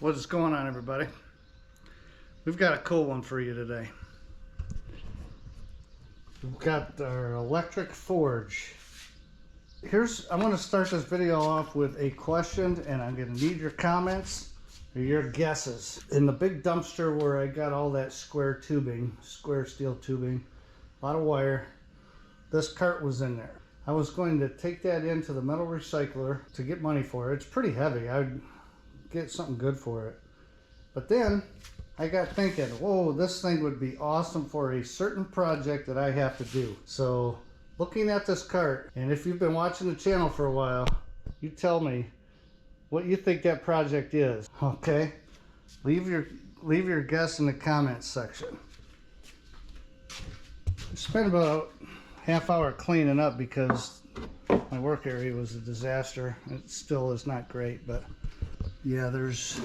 What is going on, everybody? We've got a cool one for you today. We've got our electric forge. I'm going to start this video off with a question, and I'm going to need your comments or your guesses. In the big dumpster where I got all that square steel tubing, a lot of wire, this cart was in there. I was going to take that into the metal recycler to get money for it. It's pretty heavy. I'd get something good for it. But then I got thinking, whoa, this thing would be awesome for a certain project that I have to do. So looking at this cart, and if you've been watching the channel for a while, you tell me what you think that project is. Okay, leave your guess in the comments section. I spent about half hour cleaning up because my work area was a disaster. It still is not great, but yeah, there's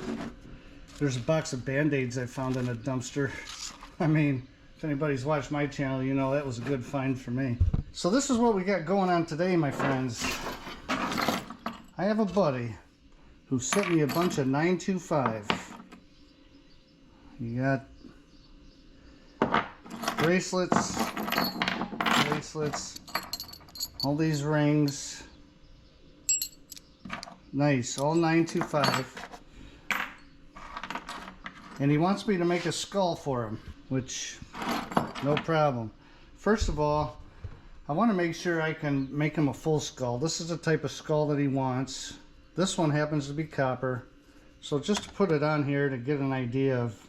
a box of Band-Aids I found in a dumpster. I mean, if anybody's watched my channel, you know that was a good find for me. So this is what we got going on today, my friends. I have a buddy who sent me a bunch of 925. You got bracelets, all these rings. Nice, all 925. And he wants me to make a skull for him, which, no problem. First of all, I want to make sure I can make him a full skull. This is the type of skull that he wants. This one happens to be copper. So just to put it on here to get an idea of,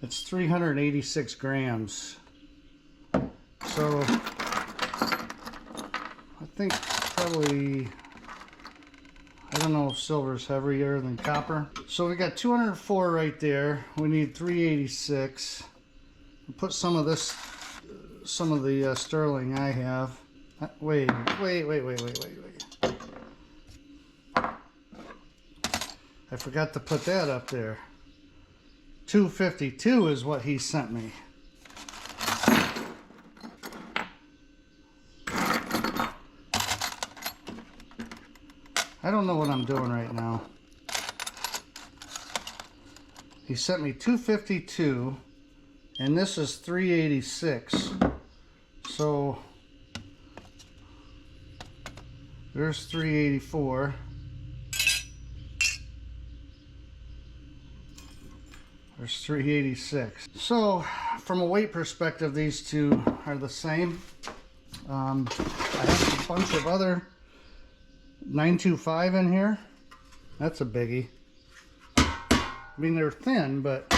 it's 386 grams. So I think probably, I don't know if silver is heavier than copper. So we got 204 right there. We need 386. We'll put some of the sterling I have. Wait. I forgot to put that up there. 252 is what he sent me. I don't know what I'm doing right now. He sent me 252 and this is 386. So there's 384. There's 386. So from a weight perspective, these two are the same. I have a bunch of other 925 in here. That's a biggie. I mean, they're thin, but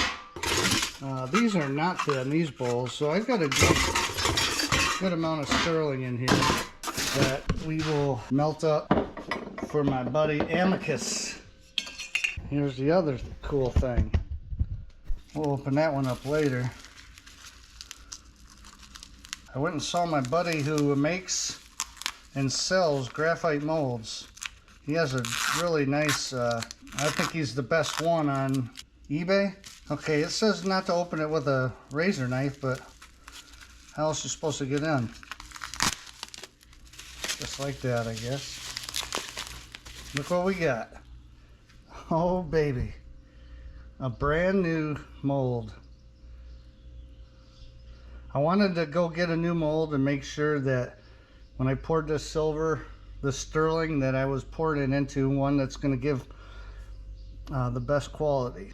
these are not thin, these bowls. So I've got a good amount of sterling in here that we will melt up for my buddy Amicus. Here's the other cool thing. We'll open that one up later. I went and saw my buddy who makes and sells graphite molds. He has a really nice, I think he's the best one on eBay. Okay, it says not to open it with a razor knife, but how else are you supposed to get in? Just like that, I guess. Look what we got. Oh, baby. A brand new mold. I wanted to go get a new mold and make sure that when I poured this silver, the sterling, that I was pouring it into one that's going to give the best quality.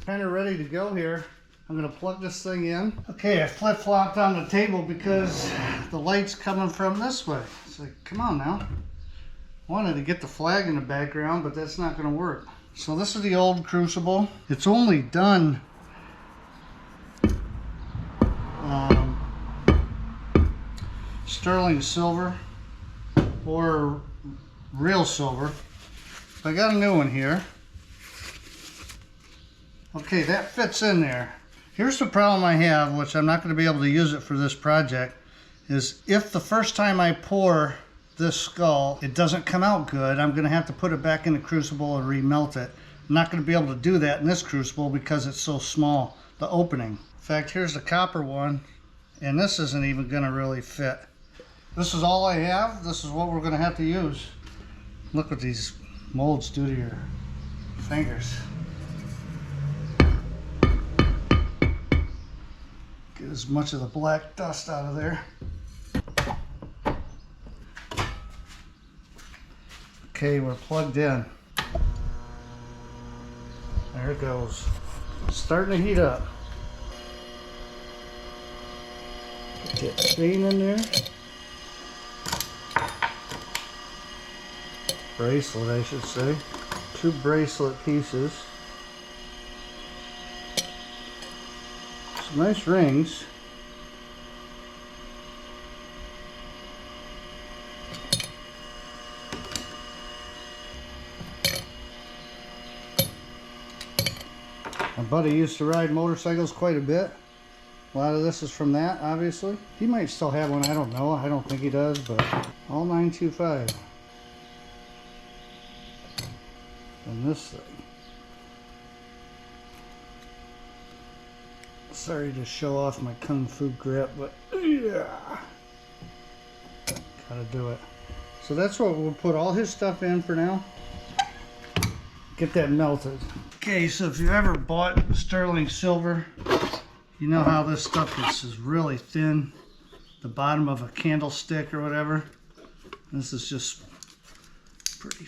Kind of ready to go here. I'm going to plug this thing in. Okay, I flip-flopped on the table because the light's coming from this way. It's like, come on now. Wanted to get the flag in the background, but that's not going to work. So this is the old crucible. It's only done sterling silver or real silver. I got a new one here. Okay, that fits in there. Here's the problem I have, which I'm not going to be able to use it for this project, is if the first time I pour this skull, it doesn't come out good, I'm going to have to put it back in the crucible and remelt it. I'm not going to be able to do that in this crucible because it's so small, the opening. fact, here's the copper one, and this isn't even gonna really fit. This is all I have. This is what we're gonna have to use. Look what these molds do to your fingers. Get as much of the black dust out of there. Okay, we're plugged in. There it goes. It's starting to heat up. Put that chain in there. Bracelet, I should say. 2 bracelet pieces. Some nice rings. My buddy used to ride motorcycles quite a bit. A lot of this is from that, obviously. He might still have one, I don't know. I don't think he does, but all 925. And this thing. Sorry to show off my Kung Fu grip, but yeah, gotta do it. So that's what we'll put all his stuff in for now. Get that melted. Okay, so if you ever bought sterling silver, you know how this stuff is really thin. The bottom of a candlestick or whatever. This is just pretty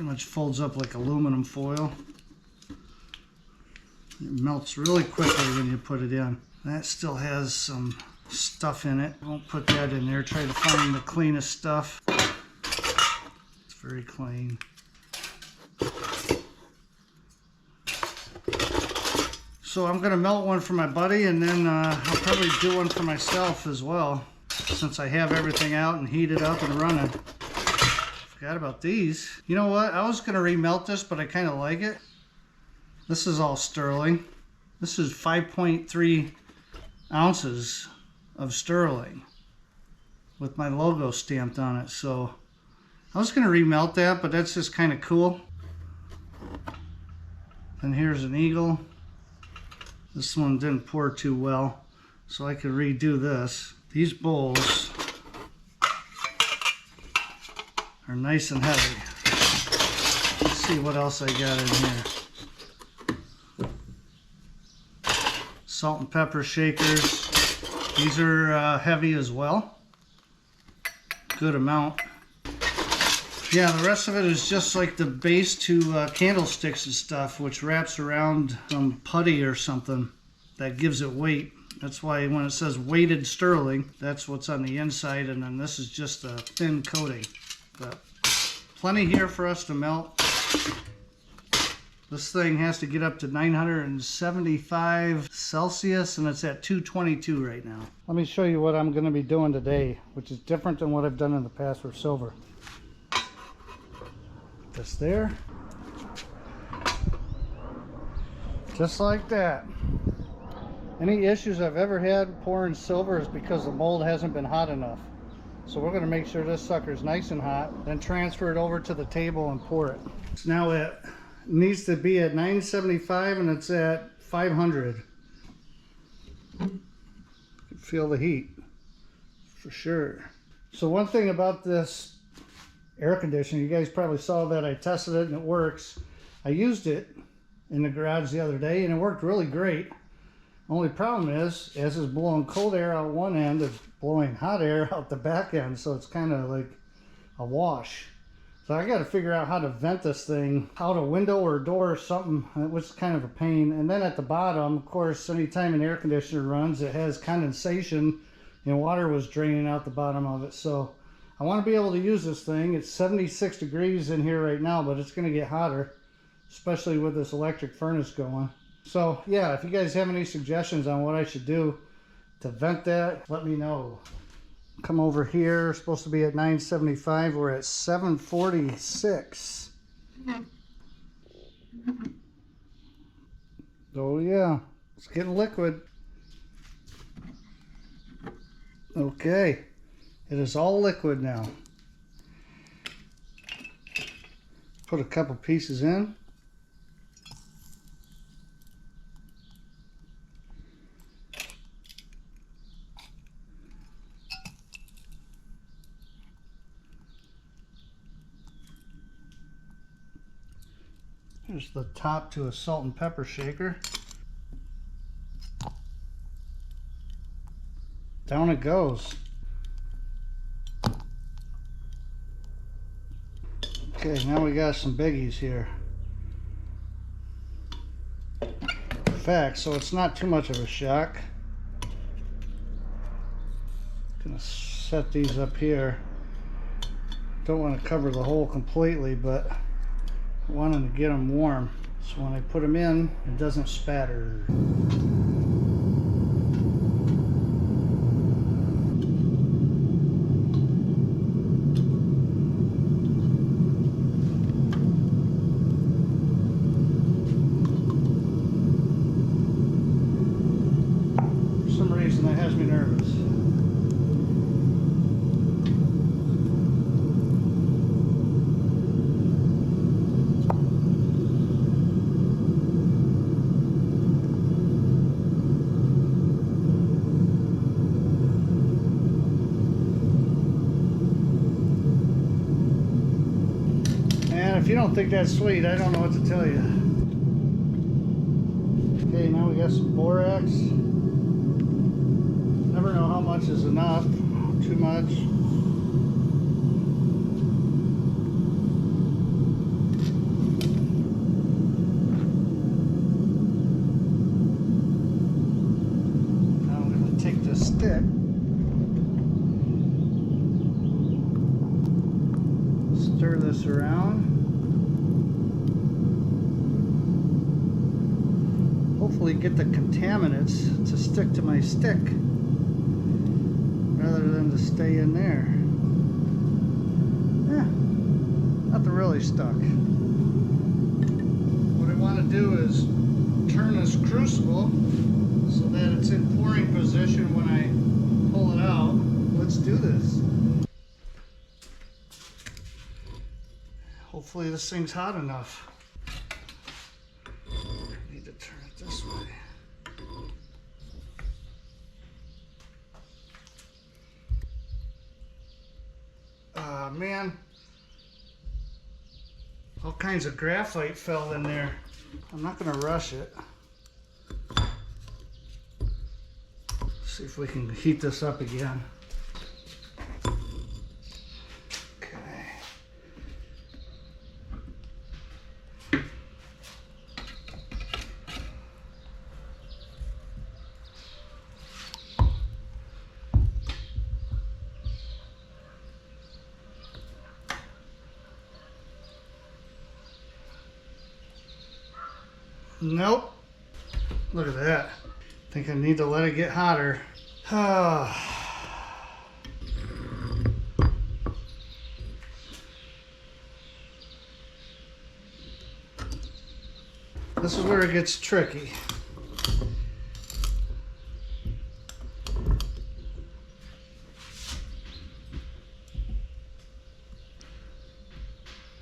much folds up like aluminum foil. It melts really quickly when you put it in. That still has some stuff in it. Won't put that in there. Try to find the cleanest stuff. It's very clean. So I'm gonna melt one for my buddy, and then I'll probably do one for myself as well, since I have everything out and heated up and running. Forgot about these. You know what? I was gonna remelt this, but I kind of like it. This is all sterling. This is 5.3 ounces of sterling with my logo stamped on it. So I was gonna remelt that, but that's just kind of cool. And here's an eagle. This one didn't pour too well, so I could redo this. These bowls are nice and heavy. Let's see what else I got in here. Salt and pepper shakers. These are heavy as well. Good amount. Yeah, the rest of it is just like the base to candlesticks and stuff, which wraps around some putty or something that gives it weight. That's why when it says weighted sterling, that's what's on the inside, and then this is just a thin coating. But plenty here for us to melt. This thing has to get up to 975 Celsius, and it's at 222 right now. Let me show you what I'm going to be doing today, which is different than what I've done in the past for silver. This there, just like that. Any issues I've ever had pouring silver is because the mold hasn't been hot enough. So we're going to make sure this sucker's nice and hot, then transfer it over to the table and pour it. So now it needs to be at 975 and it's at 500. You can feel the heat for sure. So one thing about this air conditioner, you guys probably saw that I tested it and it works. I used it in the garage the other day and it worked really great. Only problem is, as it's blowing cold air out one end, it's blowing hot air out the back end, so it's kind of like a wash. So I got to figure out how to vent this thing out a window or a door or something, which is kind of a pain. And then at the bottom, of course, anytime an air conditioner runs, it has condensation and water was draining out the bottom of it. So I want to be able to use this thing. It's 76 degrees in here right now, but it's going to get hotter, especially with this electric furnace going. So yeah, if you guys have any suggestions on what I should do to vent that, let me know. Come over here, supposed to be at 975, we're at 746. Oh yeah, it's getting liquid. Okay, it is all liquid now. Put a couple pieces in. There's the top to a salt and pepper shaker. Down it goes. Okay, now we got some biggies here. In fact, so it's not too much of a shock. Gonna set these up here. Don't want to cover the hole completely, but I want them to get them warm. So when I put them in, it doesn't spatter. For some reason that has me nervous. If you don't think that's sweet, I don't know what to tell you. Okay, now we got some borax. Never know how much is enough. Too much. Now I'm going to take this stick. Stir this around. Hopefully get the contaminants to stick to my stick rather than to stay in there. Yeah, nothing really stuck. What I want to do is turn this crucible so that it's in pouring position when I pull it out. Let's do this. Hopefully this thing's hot enough. Need to turn it this way. Man, all kinds of graphite fell in there. I'm not going to rush it. See if we can heat this up again. Nope. Look at that. I think I need to let it get hotter. This is where it gets tricky.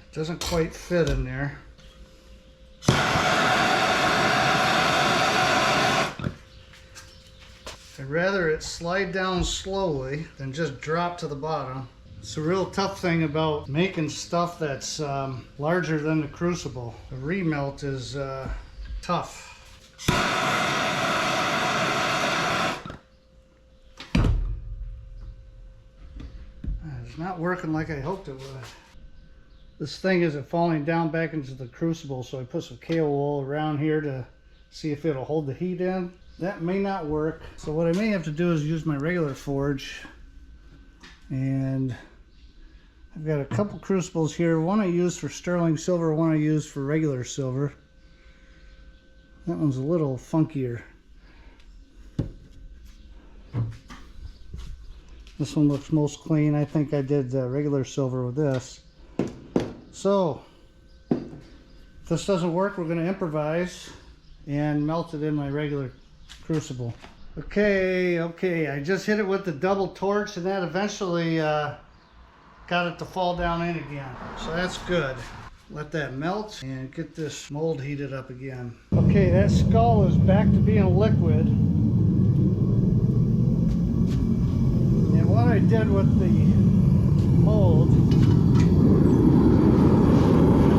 It doesn't quite fit in there. I'd rather it slide down slowly than just drop to the bottom. It's a real tough thing about making stuff that's larger than the crucible. The remelt is tough. It's not working like I hoped it would. This thing isn't falling down back into the crucible, so I put some KO around here to see if it'll hold the heat in. That may not work. So what I may have to do is use my regular forge. And I've got a couple crucibles here. One I use for sterling silver, one I use for regular silver. That one's a little funkier. This one looks most clean. I think I did regular silver with this. So, if this doesn't work, we're going to improvise and melt it in my regular crucible. Okay, I just hit it with the double torch and that eventually got it to fall down in again. So that's good. Let that melt and get this mold heated up again. Okay, that skull is back to being liquid. And what I did with the mold, I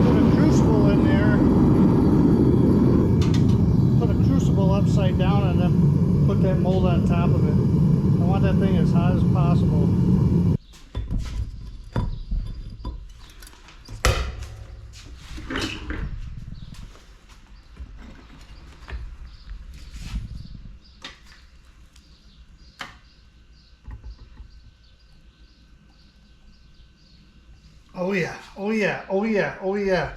put a crucible in there hot as possible. Oh yeah, oh yeah, oh yeah, oh yeah.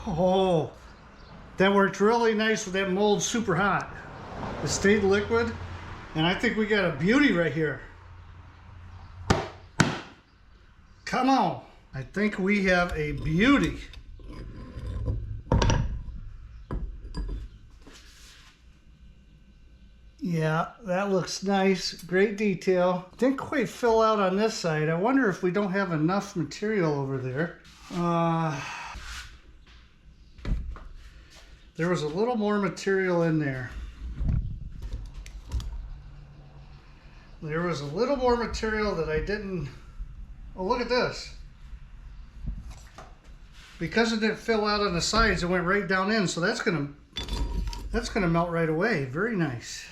Oh, that worked really nice with that mold super hot. It stayed liquid, and I think we got a beauty right here. Come on. I think we have a beauty. Yeah, that looks nice. Great detail. Didn't quite fill out on this side. I wonder if we don't have enough material over there. There was a little more material in there. There was a little more material that I didn't... Oh, look at this. Because it didn't fill out on the sides, it went right down in, so that's gonna melt right away. Very nice.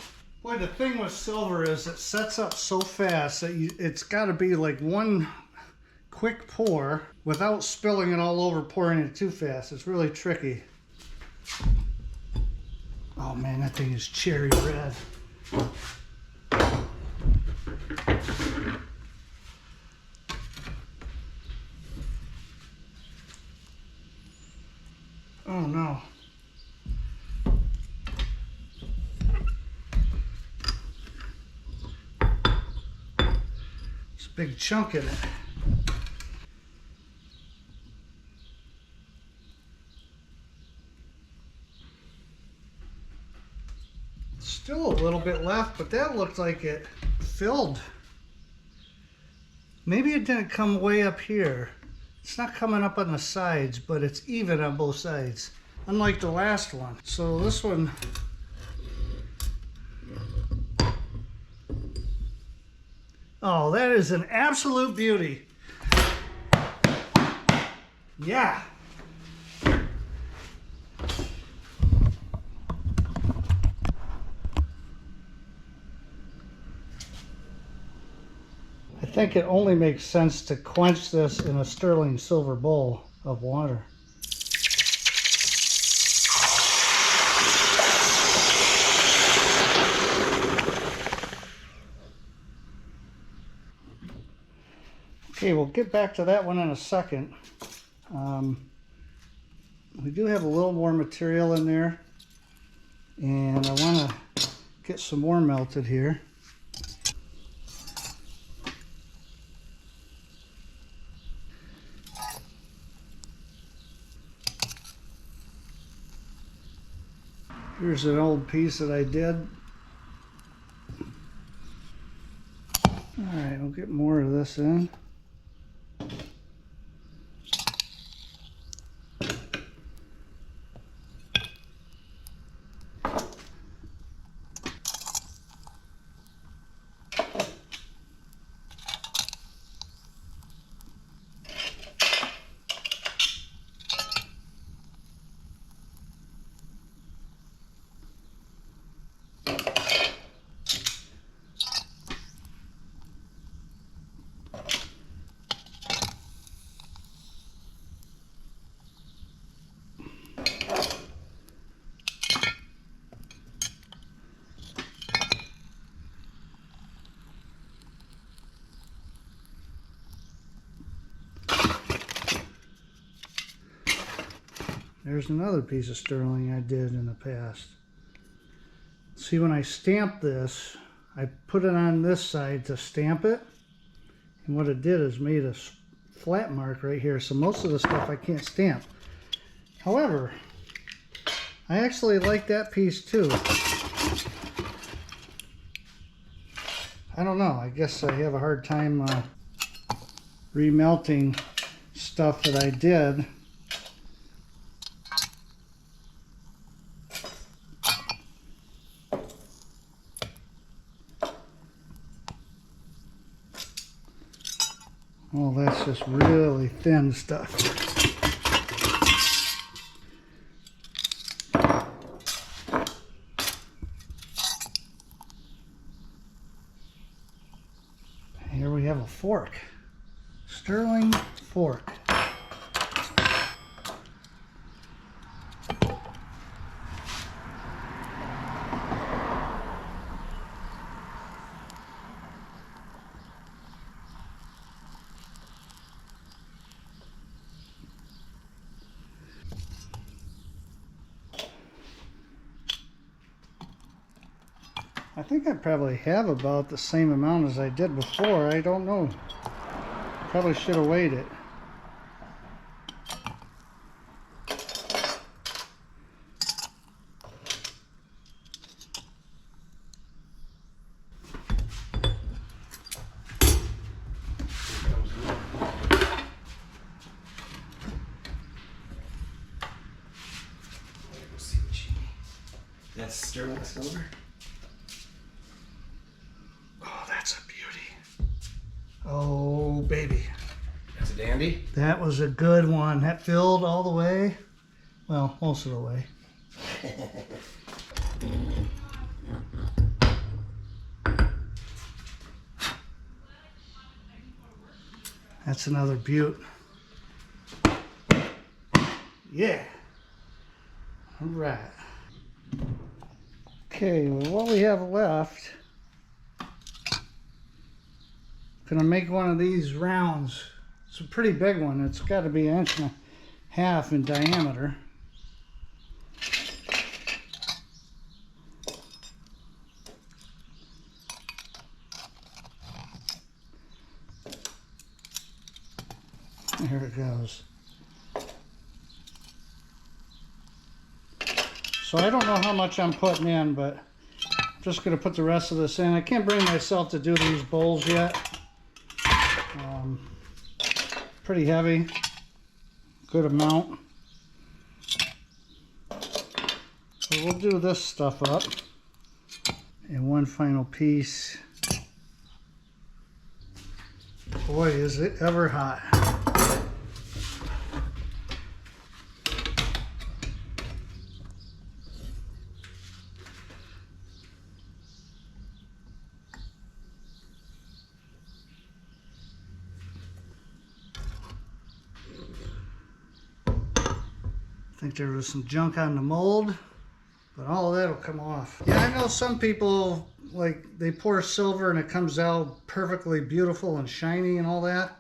Boy, the thing with silver is it sets up so fast that it's got to be like one quick pour without spilling it all over, pouring it too fast. It's really tricky. Oh man, that thing is cherry red. Oh no. It's a big chunk in it. Still a little bit left, but that looked like it filled. Maybe it didn't come way up here. It's not coming up on the sides, but it's even on both sides, unlike the last one. So this one, oh, that is an absolute beauty. Yeah. I think it only makes sense to quench this in a sterling silver bowl of water. Okay, we'll get back to that one in a second. We do have a little more material in there, and I want to get some more melted here. Here's an old piece that I did. Alright, we'll get more of this in. There's another piece of sterling I did in the past. See, when I stamp this, I put it on this side to stamp it. And what it did is made a flat mark right here. So most of the stuff I can't stamp. However, I actually like that piece too. I don't know. I guess I have a hard time remelting stuff that I did. Oh, that's just really thin stuff. a fork. Sterling fork. I think I probably have about the same amount as I did before. I don't know. Probably should have weighed it. That's sterling silver. Oh, that's a beauty. Oh, baby. That's a dandy. That was a good one. That filled all the way. Well, most of the way. That's another beaut. Yeah. All right. Okay, well, what we have left, gonna make one of these rounds. It's a pretty big one. It's got to be 1.5 inches in diameter. There it goes. So I don't know how much I'm putting in, but I'm just going to put the rest of this in. I can't bring myself to do these bowls yet. Pretty heavy. Good amount. So we'll do this stuff up. And one final piece. Boy, is it ever hot. I think there was some junk on the mold, but all of that will come off. Yeah, I know some people, like, they pour silver and it comes out perfectly beautiful and shiny and all that.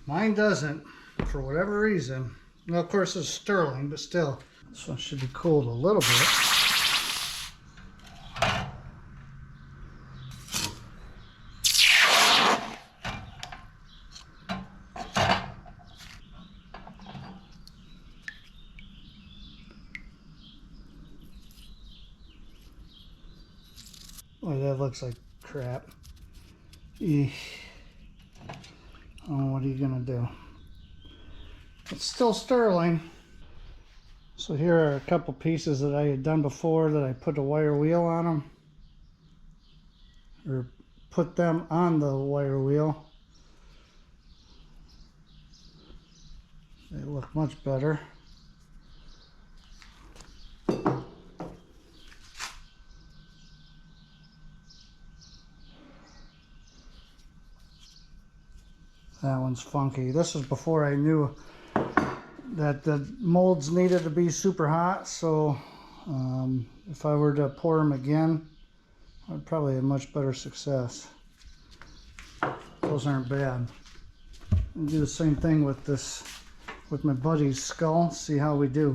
Mine doesn't, for whatever reason. Well, of course it's sterling, but still. This one should be cooled a little bit. Boy, that looks like crap. Eesh. Oh, what are you gonna do? It's still sterling. So here are a couple pieces that I had done before that I put a wire wheel on them. Or put them on the wire wheel. They look much better. That one's funky. This is before I knew that the molds needed to be super hot, so if I were to pour them again, I'd probably have much better success. Those aren't bad. I'll do the same thing with this, with my buddy's skull, see how we do.